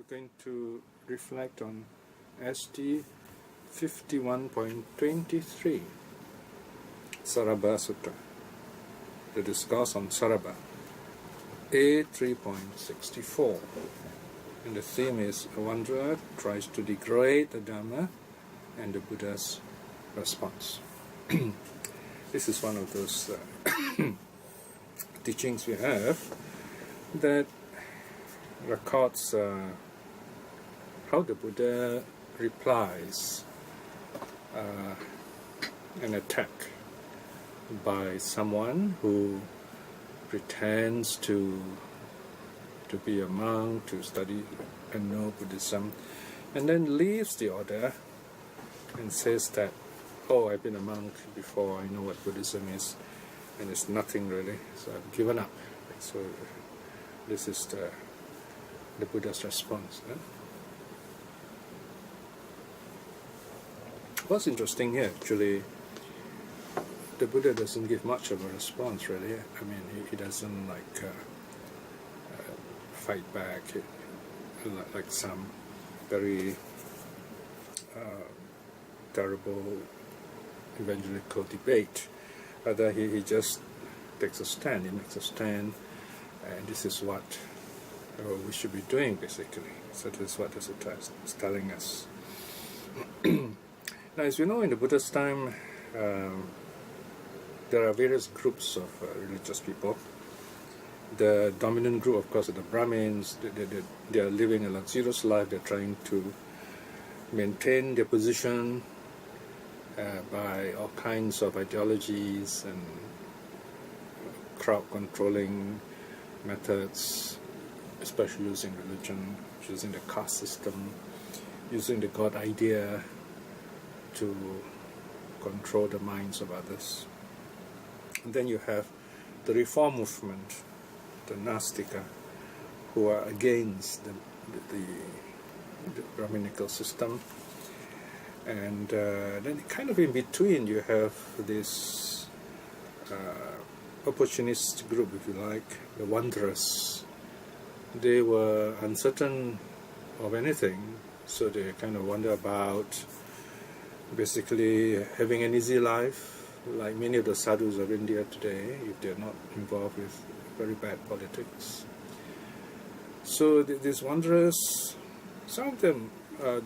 going to reflect on ST 51.23 Sarabha Sutta, the discourse on Sarabha, A 3.64, and the theme is a wanderer tries to degrade the Dharma and the Buddha's response. This is one of those teachings we have that records how the Buddha replies an attack by someone who pretends to be a monk, to study and know Buddhism, and then leaves the order and says that, oh, I've been a monk before, I know what Buddhism is, and it's nothing really, so I've given up. So this is the Buddha's response. What's interesting here, actually, the Buddha doesn't give much of a response, really. I mean, he doesn't fight back like some very terrible evangelical debate. Rather, he just takes a stand. He makes a stand, and this is what we should be doing, basically. So this is what the Sutta is telling us. Now, as we know, in the Buddha's time, there are various groups of religious people. The dominant group, of course, are the Brahmins. They are living a luxurious life. They're trying to maintain their position by all kinds of ideologies and crowd controlling methods, especially using religion, using the caste system, using the God idea to control the minds of others. And then you have the reform movement, the Nastika, who are against the Brahminical system. And then kind of in between you have this opportunist group, if you like, the wanderers. They were uncertain of anything, so they kind of wander about, basically having an easy life, like many of the sadhus of India today, if they're not involved with very bad politics. So these wanderers, some of them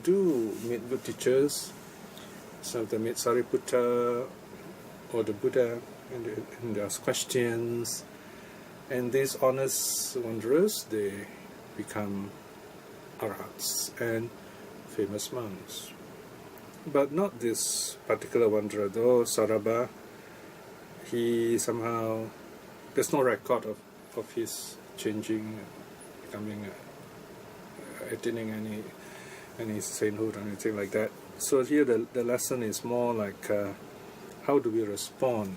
do meet good teachers. Some of them meet Sariputta or the Buddha and they ask questions. And these honest wanderers, they become arhats and famous monks. But not this particular wanderer, though, Sarabha. He somehow, there's no record of his changing, becoming, attaining any sainthood or anything like that. So here the lesson is more like how do we respond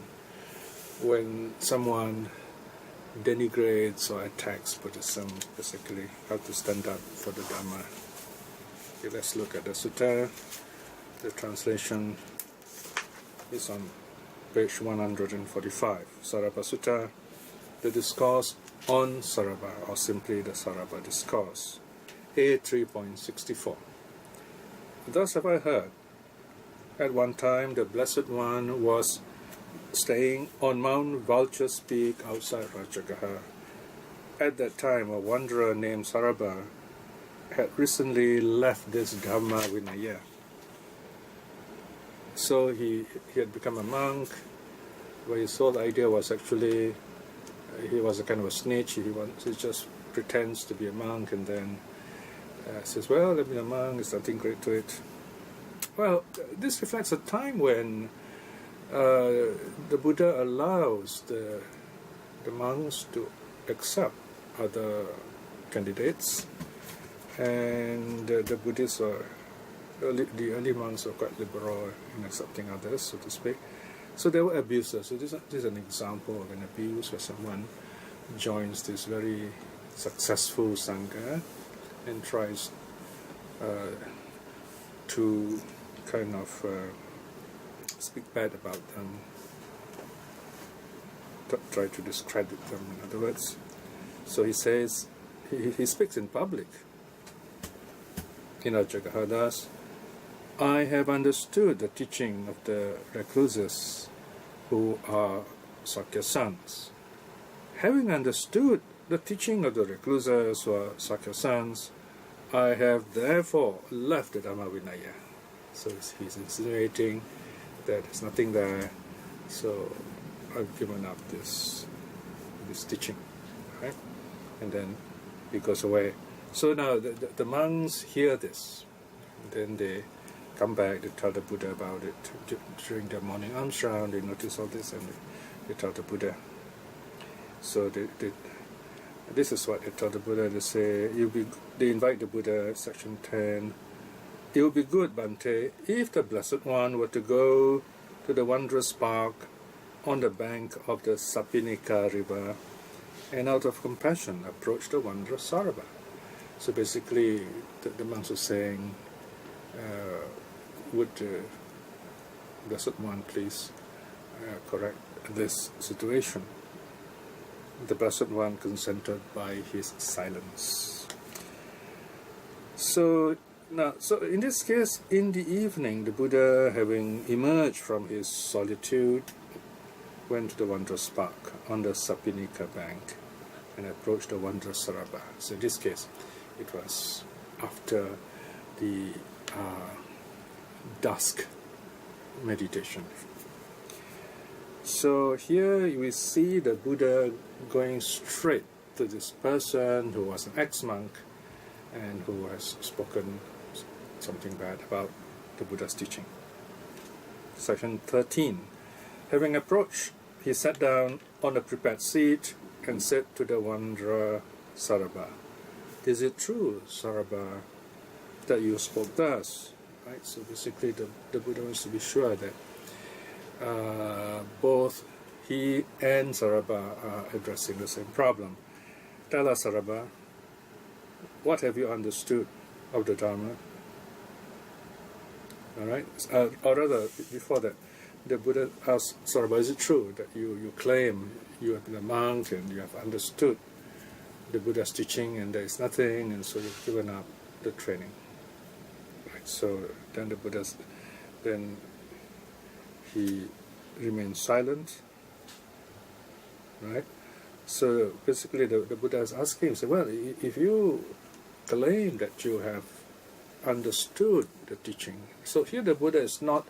when someone denigrates or attacks Buddhism, basically, how to stand up for the Dharma. Okay, let's look at the sutta. The translation is on page 145, Sarabha Sutta, the discourse on Sarabha, or simply the Sarabha discourse, A 3.64. Thus have I heard, at one time the Blessed One was staying on Mount Vulture's Peak outside Rajagaha. At that time, a wanderer named Sarabha had recently left this Dharma Vinaya. So he had become a monk, where his whole idea was actually, he was a kind of a snitch. He just pretends to be a monk and then says, well, I've been a monk, there's nothing great to it. Well, this reflects a time when the Buddha allows the monks to accept other candidates, and the Buddhists are the early monks were quite liberal in accepting others, so to speak. So there were abuses. So this is an example of an abuse where someone joins this very successful sangha and tries to kind of speak bad about them, try to discredit them, in other words. So he says, he speaks in public Jagahadas, I have understood the teaching of the recluses who are Sakya sons. Having understood the teaching of the recluses who are Sakya sons, I have therefore left the Dharma Vinaya. So he's insinuating that there's nothing there, so I've given up this teaching, right? And then he goes away. So now the monks hear this. Then they come back, they tell the Buddha about it. During their morning alms round, they notice all this and they tell the Buddha. So this is what they tell the Buddha. They say, they invite the Buddha, section 10. It would be good, Bhante, if the Blessed One were to go to the wondrous park on the bank of the Sapinika river and out of compassion approach the wondrous Sarabha. So basically, the monks are saying, would the Blessed One please correct this situation? The Blessed One consented by his silence. So in this case, in the evening, the Buddha, having emerged from his solitude, went to the wondrous park on the Sapinika bank and approached the wondrous Sarabha. So in this case, it was after the dusk meditation. So here we see the Buddha going straight to this person who was an ex-monk and who has spoken something bad about the Buddha's teaching. Section 13. Having approached, he sat down on a prepared seat and said to the wanderer Sarabha, "Is it true, Sarabha, that you spoke thus?" Right? So basically the Buddha wants to be sure that both he and Sarabha are addressing the same problem. Tell us, Sarabha, what have you understood of the Dharma? All right? Or rather, before that, the Buddha asked Sarabha, is it true that you claim you have been a monk and you have understood the Buddha's teaching and there is nothing, and so you've given up the training? Right? So then the Buddha, then he remains silent, right? So basically the Buddha is asking, so, well, if you claim that you have understood the teaching, so here the Buddha is not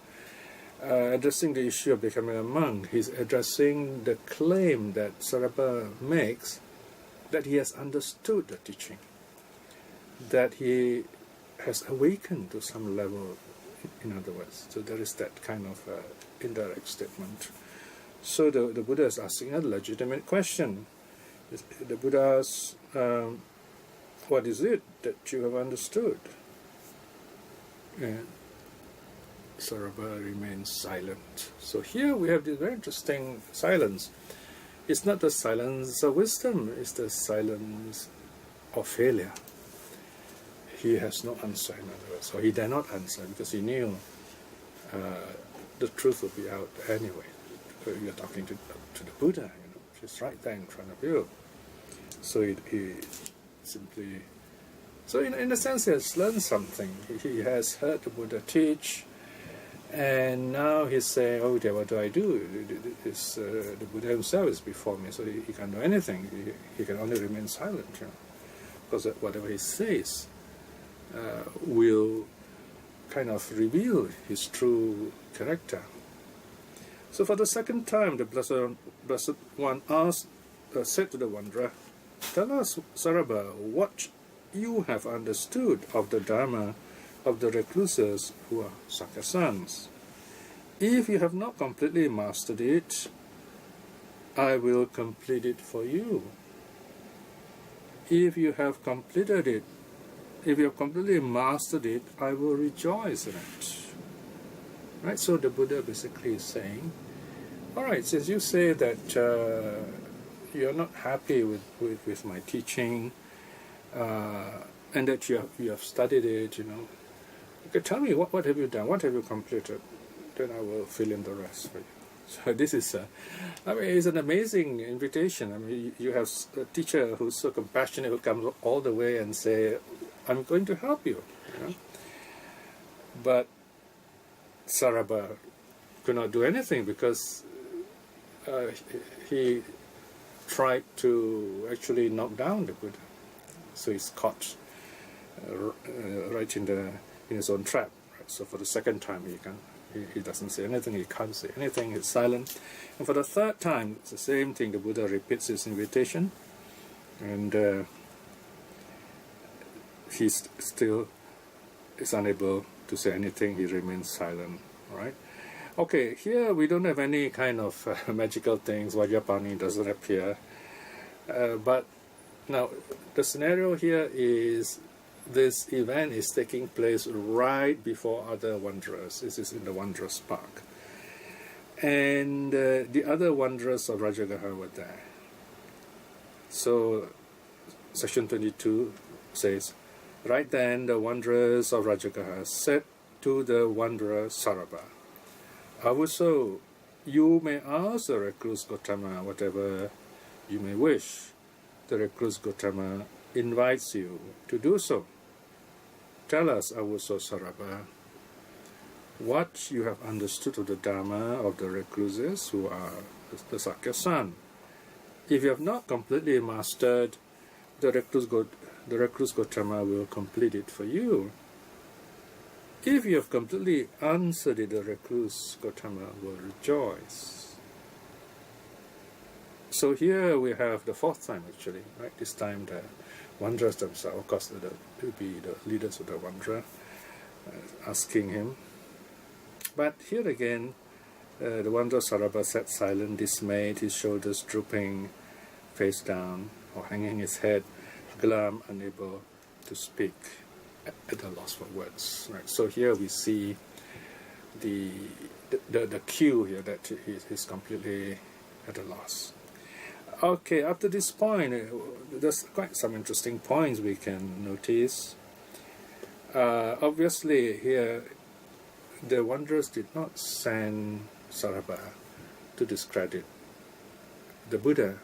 addressing the issue of becoming a monk. He's addressing the claim that Sarabha makes that he has understood the teaching, that he has awakened to some level, in other words. So there is that kind of indirect statement. So the Buddha is asking a legitimate question. The Buddha asks, what is it that you have understood? And Sarabha remains silent. So here we have this very interesting silence. It's not the silence of wisdom, it's the silence of failure. He has no answer, in other words. So he dare not answer because he knew the truth will be out anyway. You're talking to the Buddha, she's right there in front of you. So he simply... So in a sense he has learned something. He has heard the Buddha teach, and now he's saying, oh dear, what do I do? The Buddha himself is before me, so he can't do anything. He can only remain silent, because whatever he says will kind of reveal his true character. So for the second time, the Blessed One said to the wanderer, tell us, Sarabha, what you have understood of the Dharma of the recluses who are Sakya sons. If you have not completely mastered it, I will complete it for you. If you have completed it, if you have completely mastered it, I will rejoice in it. Right? So the Buddha basically is saying, all right, since you say that you're not happy with my teaching, and that you have studied it, okay, tell me what have you done, what have you completed, then I will fill in the rest for you. So this is, it's an amazing invitation. I mean, you have a teacher who's so compassionate, who comes all the way and say, I'm going to help you. But Sarabha could not do anything because he tried to actually knock down the Buddha. So he's caught right in his own trap. Right? So for the second time he doesn't say anything, he can't say anything, he's silent. And for the third time, it's the same thing. The Buddha repeats his invitation, and he still is unable to say anything. He remains silent. All right. Okay, here we don't have any kind of magical things. Vajrapani doesn't appear. But now, the scenario here is this event is taking place right before other wanderers. This is in the Wanderers Park. And the other wanderers of Rajagaha were there. So, section 22 says, right then the wanderers of Rajagaha said to the wanderer Sarabha, Avuso, you may ask the recluse Gotama whatever you may wish. The recluse Gotama invites you to do so. Tell us, Avuso Sarabha, what you have understood of the Dharma of the recluses who are the Sakya-san. If you have not completely mastered, the recluse Gotama will complete it for you. If you have completely answered it, the recluse Gotama will rejoice. So here we have the fourth time actually, right? This time the wanderers themselves, of course, will be the leaders of the wanderer, asking him. But here again, the wanderer Sarabha sat silent, dismayed, his shoulders drooping, face down, or hanging his head, glum, unable to speak, at a loss for words. Right. So here we see the cue here that he's completely at a loss. Okay, up to this point, there's quite some interesting points we can notice. Obviously, here the wanderers did not send Sarabha to discredit the Buddha.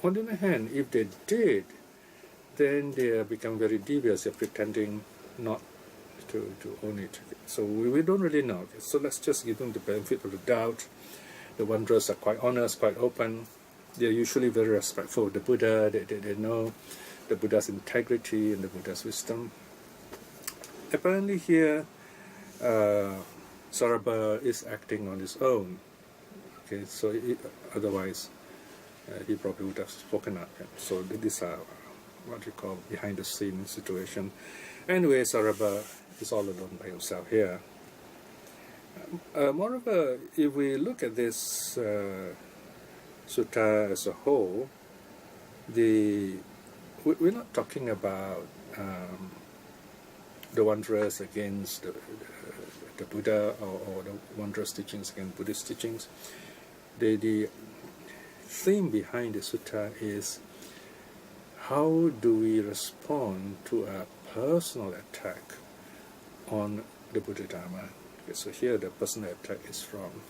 On the other hand, if they did, then they become very devious. They're pretending not to own it. So we don't really know. So let's just give them the benefit of the doubt. The wanderers are quite honest, quite open. They're usually very respectful of the Buddha. They know the Buddha's integrity and the Buddha's wisdom. Apparently here, Sarabha is acting on his own. Okay, so otherwise he probably would have spoken up. So these are what you call behind the scene situation. Anyway, Sarabha is all alone by himself here. Moreover, if we look at this sutta as a whole, we're not talking about the wanderers against the Buddha or the wanderers' teachings against Buddhist teachings. The theme behind the sutta is how do we respond to a personal attack on the Buddha Dharma? Okay, so here the personal attack is from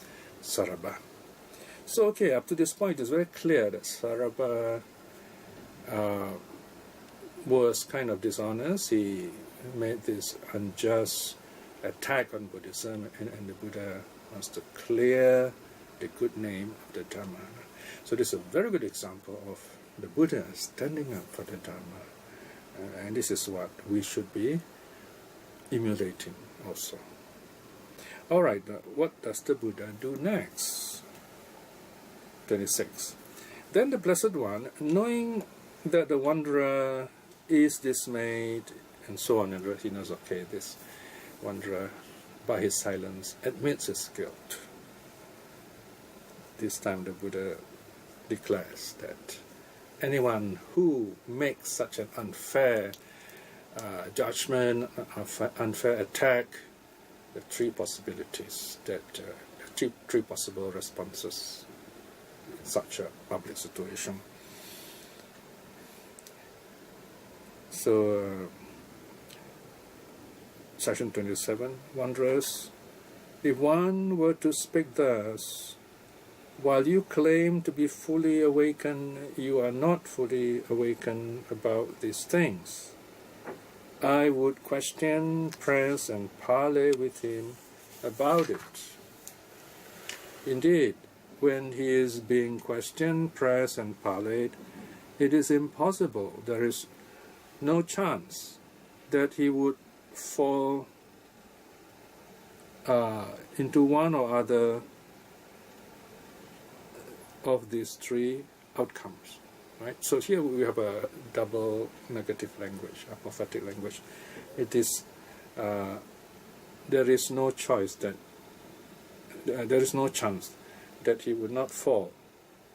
Sarabha. So okay, up to this point it's very clear that Sarabha was kind of dishonest. He made this unjust attack on Buddhism, and the Buddha wants to clear the good name of the Dharma. So this is a very good example of the Buddha standing up for the Dharma, and this is what we should be emulating also. All right, what does the Buddha do next? 26. Then the Blessed One, knowing that the wanderer is dismayed, and so on, and he knows, okay, this wanderer, by his silence, admits his guilt. This time the Buddha declares that anyone who makes such an unfair judgment, unfair attack, the three possibilities, the three possible responses in such a public situation. So, section 27, wanderers, if one were to speak thus, while you claim to be fully awakened, you are not fully awakened about these things. I would question, press, and parley with him about it. Indeed, when he is being questioned, pressed, and parleyed, it is impossible, there is no chance that he would fall into one or other of these three outcomes. Right? So here we have a double negative language, apophatic language. It is there is no choice that there is no chance that he would not fall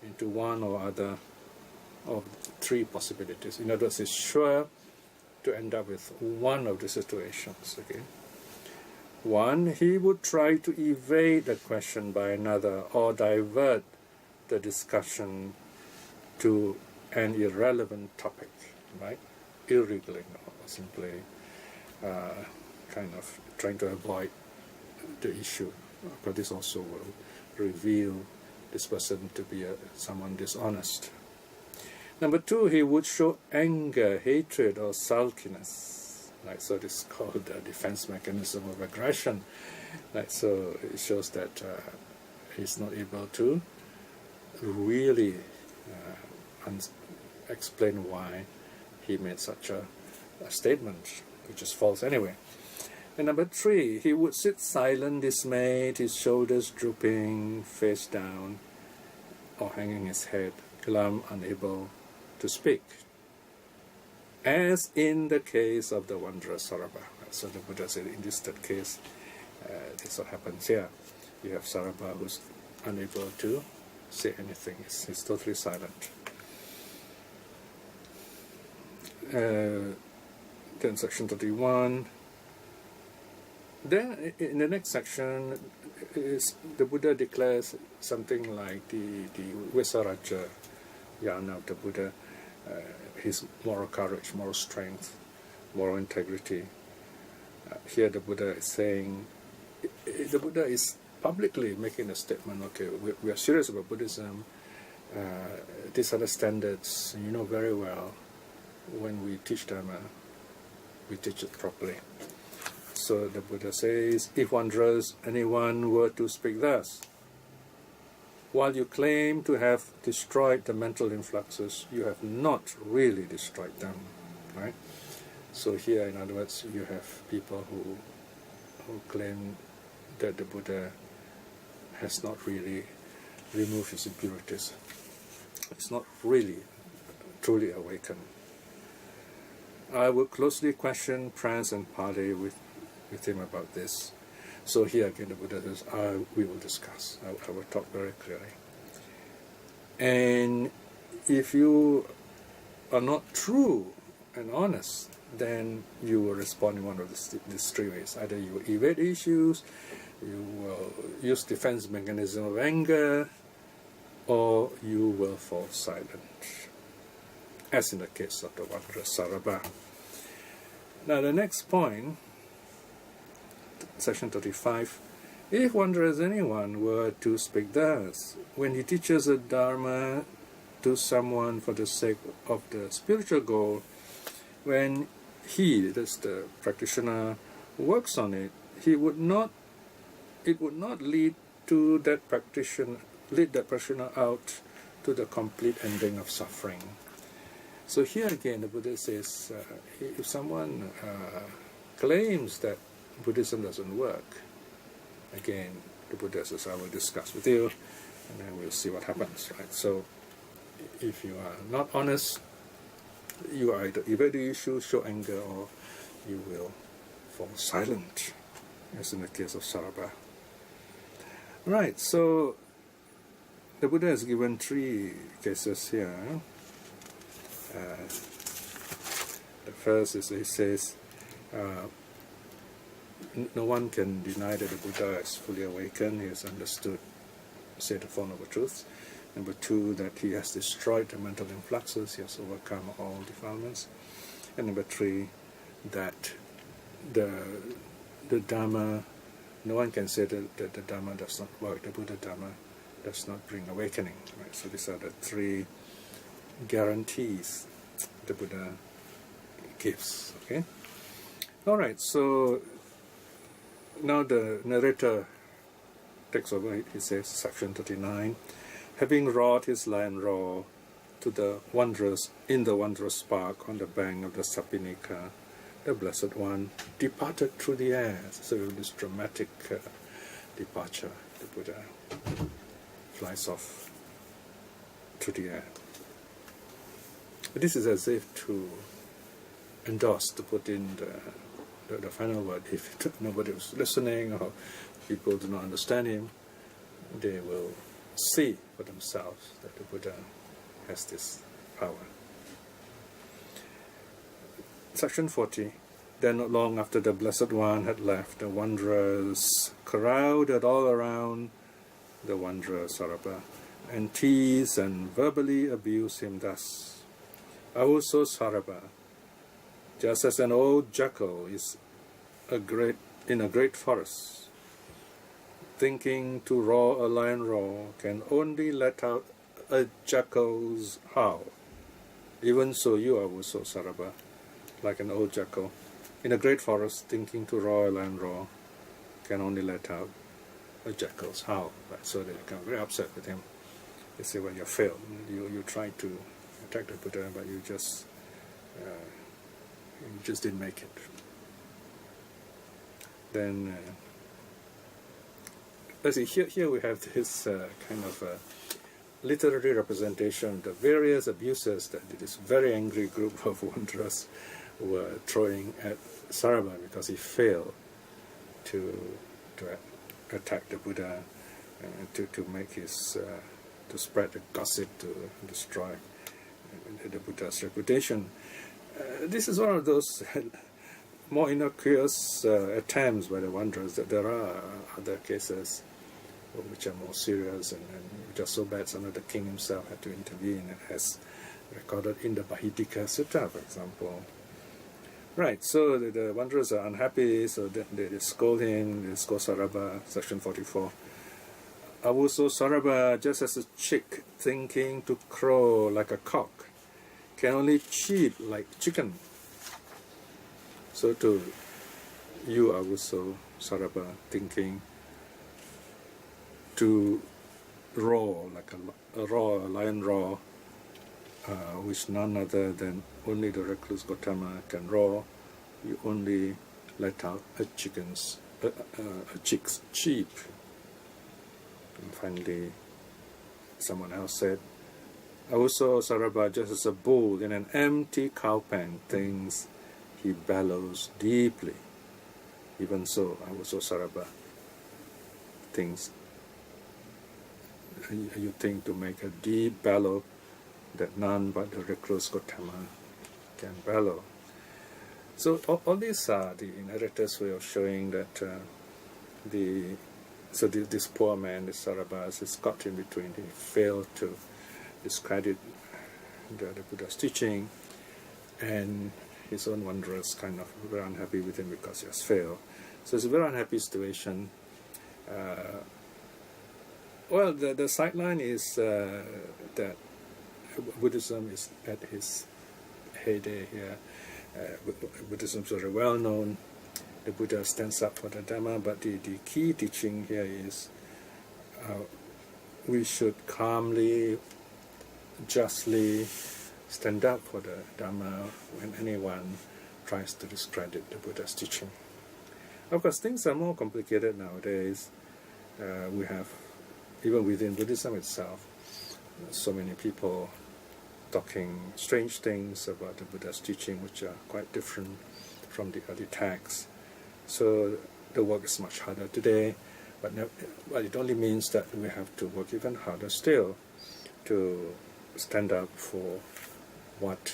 into one or other of three possibilities. In other words, he's sure to end up with one of the situations. Okay. One, he would try to evade the question by another or divert the discussion to an irrelevant topic, right? Irregular or simply kind of trying to avoid the issue, because this also will reveal this person to be someone dishonest. Number two, he would show anger, hatred, or sulkiness. Right? So this is called the defense mechanism of aggression. Right? So it shows that he's not able to really explain why he made such a statement, which is false anyway. And number three, he would sit silent, dismayed, his shoulders drooping, face down, or hanging his head, glum, unable to speak, as in the case of the wanderer Sarabha. So the Buddha said, in this third case, this is what happens here. You have Sarabha who's unable to say anything. He's totally silent. Then section 31. Then in the next section, the Buddha declares something like the Visaraja Yana of the Buddha, his moral courage, moral strength, moral integrity. Here the Buddha is saying, the Buddha is publicly making a statement, okay, we are serious about Buddhism, these are the standards, and you know very well, when we teach Dharma, we teach it properly. So the Buddha says, if wanderers, anyone were to speak thus, while you claim to have destroyed the mental influxes, you have not really destroyed them, right? So here, in other words, you have people who claim that the Buddha has not really removed his impurities. It's not really truly awakened. I will closely question, press, and parley with him about this. So here again the Buddha says, we will discuss. I will talk very clearly. And if you are not true and honest, then you will respond in one of these three ways. Either you will evade issues, you will use defense mechanism of anger, or you will fall silent, as in the case of the wanderer Sarabha. Now the next point, section 35, if wanderers anyone were to speak thus, when he teaches a Dharma to someone for the sake of the spiritual goal, when he, that's the practitioner, works on it, it would not lead that practitioner out to the complete ending of suffering. So here again the Buddha says, if someone claims that Buddhism doesn't work, again the Buddha says, I will discuss with you and then we'll see what happens, right? So if you are not honest, you either evade the issue, show anger, or you will fall silent, as in the case of Sarabha. Right, so the Buddha has given three cases here. The first is, he says, no one can deny that the Buddha is fully awakened, he has understood, say, the Four Noble Truths. Number two, that he has destroyed the mental influxes, he has overcome all defilements. And number three, that the Dharma, no one can say that the Dharma does not work, the Buddha Dharma does not bring awakening. Right? So these are the three guarantees the Buddha gives. Okay. All right, so now the narrator takes over. He says, section 39, having wrought his land raw to the wondrous, in the wondrous park on the bank of the Sapinika, the Blessed One departed through the air. So this dramatic departure, the Buddha flies off through the air. This is as if to endorse, to put in the final word. If nobody was listening or people do not understand him, they will see for themselves that the Buddha has this power. Section 40. Then not long after the Blessed One had left, the wanderers crowded all around the wanderer Sarabha and teased and verbally abused him thus. Also Sarabha, just as an old jackal is in a great forest, thinking to roar a lion roar, can only let out a jackal's howl. Even so you are also Sarabha, like an old jackal, in a great forest, thinking to roar a lion roar, can only let out a jackal's howl. Right? So they become very upset with him. They say, well, you failed. You tried to attack the Buddha, but you just didn't make it. Then, let's see, here we have this kind of literary representation of the various abuses that this very angry group of wanderers were throwing at Sarabha because he failed to attack the Buddha, to make his to spread the gossip, to destroy the Buddha's reputation. This is one of those more innocuous attempts by the wanderers. That there are other cases which are more serious and which are so bad, so that the king himself had to intervene, as recorded in the Bahidika Sutta, for example. Right, so the wanderers are unhappy, so they scold him, they scold Sarabha, section 44. Also Sarabha, just as a chick thinking to crow like a cock, can only cheep like chicken. So to you are also Sarabha, thinking to roar like a lion roar, which none other than only the recluse Gautama can roar. You only let out a chick's cheep. And finally, someone else said, also Sarabha, just as a bull in an empty cowpen thinks he bellows deeply, even so also Sarabha thinks, you think to make a deep bellow that none but the recluse Gautama can bellow. So all these are the narrator's way of showing that this poor man, this Sarabha, is caught in between. He failed to discredit the Buddha's teaching, and his own wanderers kind of were unhappy with him because he has failed. So it's a very unhappy situation. Well, the sideline is that Buddhism is at its heyday here. Buddhism is very well known. The Buddha stands up for the Dharma, but the key teaching here is we should calmly, justly stand up for the Dharma when anyone tries to discredit the Buddha's teaching. Of course, things are more complicated nowadays. We have, even within Buddhism itself, so many people talking strange things about the Buddha's teaching, which are quite different from the early texts. So the work is much harder today, but it only means that we have to work even harder still to stand up for what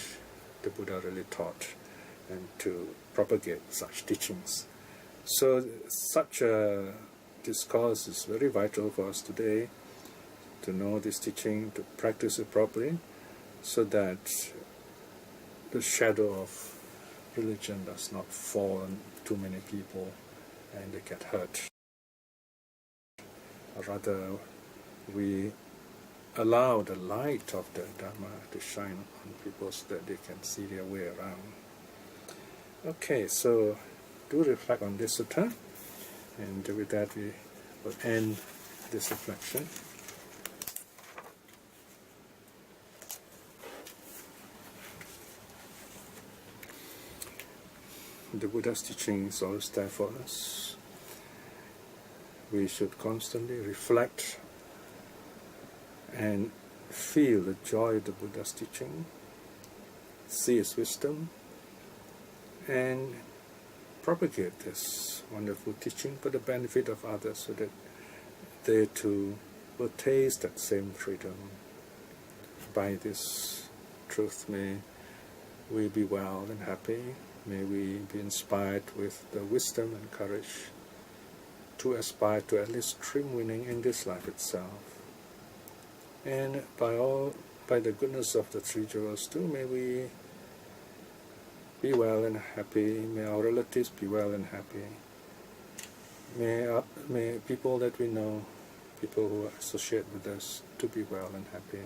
the Buddha really taught and to propagate such teachings. So such a discourse is very vital for us today, to know this teaching, to practice it properly, so that the shadow of religion does not fall on too many people and they get hurt. Or rather, we allow the light of the Dharma to shine on people so that they can see their way around. Okay, so do reflect on this sutta, and with that we will end this reflection. The Buddha's teaching is always there for us. We should constantly reflect and feel the joy of the Buddha's teaching, see its wisdom, and propagate this wonderful teaching for the benefit of others, so that they too will taste that same freedom. By this truth, may we be well and happy. May we be inspired with the wisdom and courage to aspire to at least stream winning in this life itself. And by the goodness of the Three Jewels too, may we be well and happy. May our relatives be well and happy. May people that we know, people who associate with us, to be well and happy.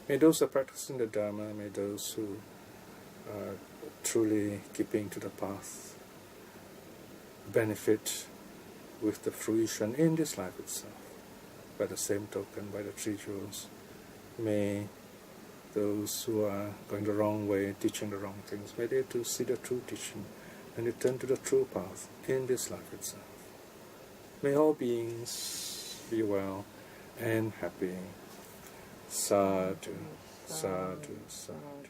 May those who are practicing the Dharma, may those who are truly keeping to the path benefit with the fruition in this life itself. By the same token, by the Three Jewels, may those who are going the wrong way, teaching the wrong things, may they too see the true teaching and return to the true path in this life itself. May all beings be well and happy. Sadhu, sadhu, sadhu.